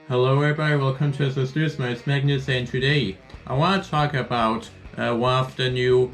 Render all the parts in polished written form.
Hello everybody, welcome to the Studios Magnus, and today I want to talk about one of the new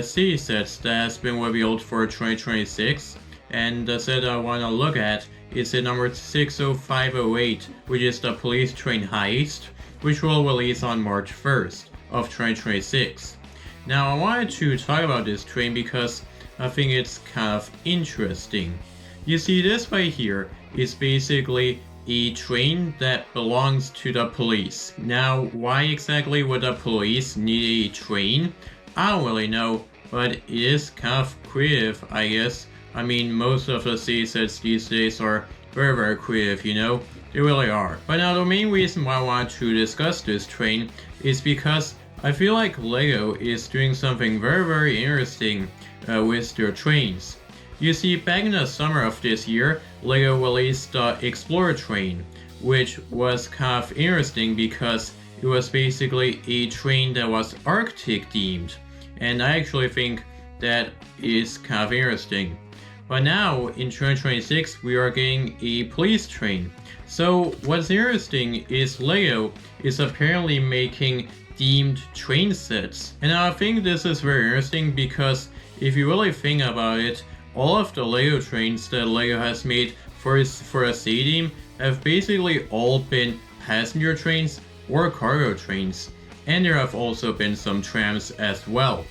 city sets that has been revealed for 2026, and the set I want to look at is the number 60508, which is the police train heist, which will release on March 1st of 2026. Now I wanted to talk about this train because I think it's kind of interesting. You see, this right here is basically a train that belongs to the police. Now, why exactly would the police need a train? I don't really know, but it is kind of creative, I guess. I mean, most of the city sets these days are very creative, you know? They really are. But now the main reason why I want to discuss this train is because I feel like LEGO is doing something very interesting with their trains. You see, back in the summer of this year, LEGO released the Explorer train, which was kind of interesting because it was basically a train that was Arctic themed, and I actually think that is kind of interesting. But now, in 2026, we are getting a police train. So what's interesting is LEGO is apparently making themed train sets. And I think this is very interesting because if you really think about it, all of the LEGO trains that LEGO has made for a city theme have basically all been passenger trains or cargo trains, and there have also been some trams as well.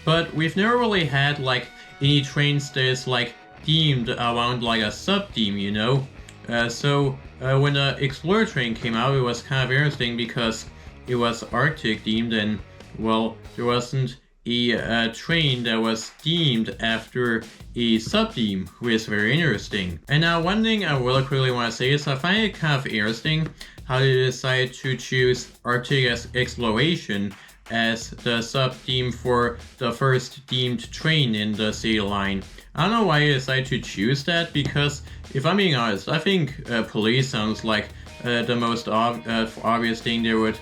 But we've never really had like any trains that is like themed around like a sub-theme, you know? So when the Explorer train came out, it was kind of interesting because it was Arctic themed, and well, there wasn't a train that was themed after a sub-theme, which is very interesting. And now one thing I really quickly want to say is I find it kind of interesting how they decided to choose Arctic Exploration as the sub-theme for the first themed train in the city line. I don't know why they decided to choose that, because if I'm being honest, I think police sounds like the most obvious thing they would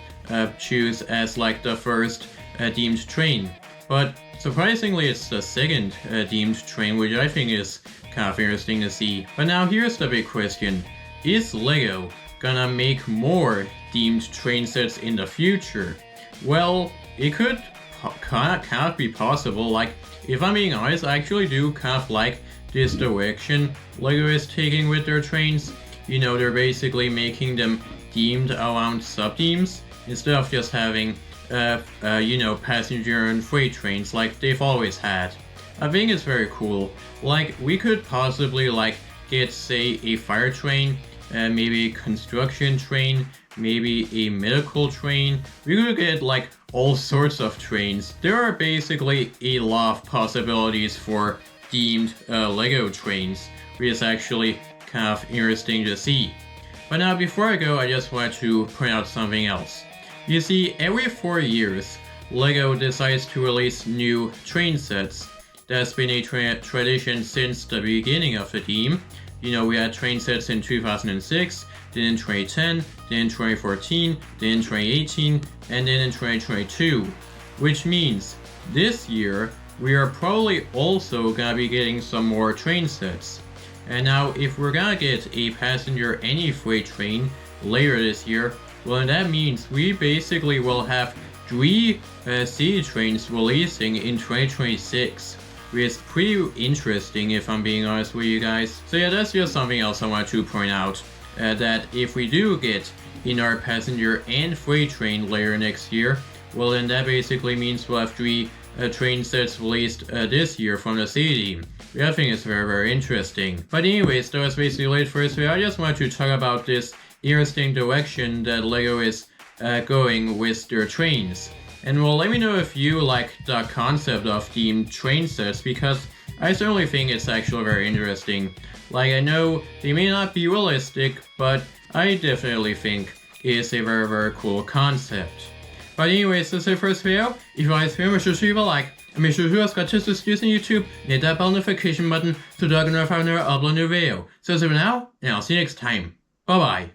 choose as like the first themed train. But surprisingly, it's the second themed train, which I think is kind of interesting to see. But now here's the big question. Is LEGO gonna make more themed train sets in the future? Well, it could kind of be possible. Like, if I'm being honest, I actually do kind of like this direction LEGO is taking with their trains. You know, they're basically making them themed around sub-themes instead of just having you know, passenger and freight trains like they've always had. I think it's very cool. Like, we could possibly like get, say, a fire train, maybe a construction train, maybe a medical train. We could get like all sorts of trains. There are basically a lot of possibilities for themed LEGO trains, which is actually kind of interesting to see. But now before I go, I just want to point out something else. You see, every 4 years, LEGO decides to release new train sets. That's been a tradition since the beginning of the theme. You know, we had train sets in 2006, then in 2010, then in 2014, then in 2018, and then in 2022. Which means, this year, we are probably also gonna be getting some more train sets. And now, if we're gonna get a passenger and a freight train later this year, well, that means we basically will have 3 city trains releasing in 2026, which is pretty interesting if I'm being honest with you guys. So yeah, that's just something else I want to point out, that if we do get in our passenger and freight train later next year, well then that basically means we'll have 3 train sets released this year from the city theme. Which I think is very interesting. But anyways, that was basically it for this video. I just wanted to talk about this interesting direction that LEGO is going with their trains. And well, let me know if you like the concept of themed train sets, because I certainly think it's actually very interesting. Like, I know they may not be realistic, but I definitely think it is a very cool concept. But anyways, that's it for this video. If you like this video, make sure to leave a like, and make sure to subscribe to the Studios on YouTube and hit that bell notification button so that you can know if I upload a new video. So that's it for now, and I'll see you next time. Bye bye.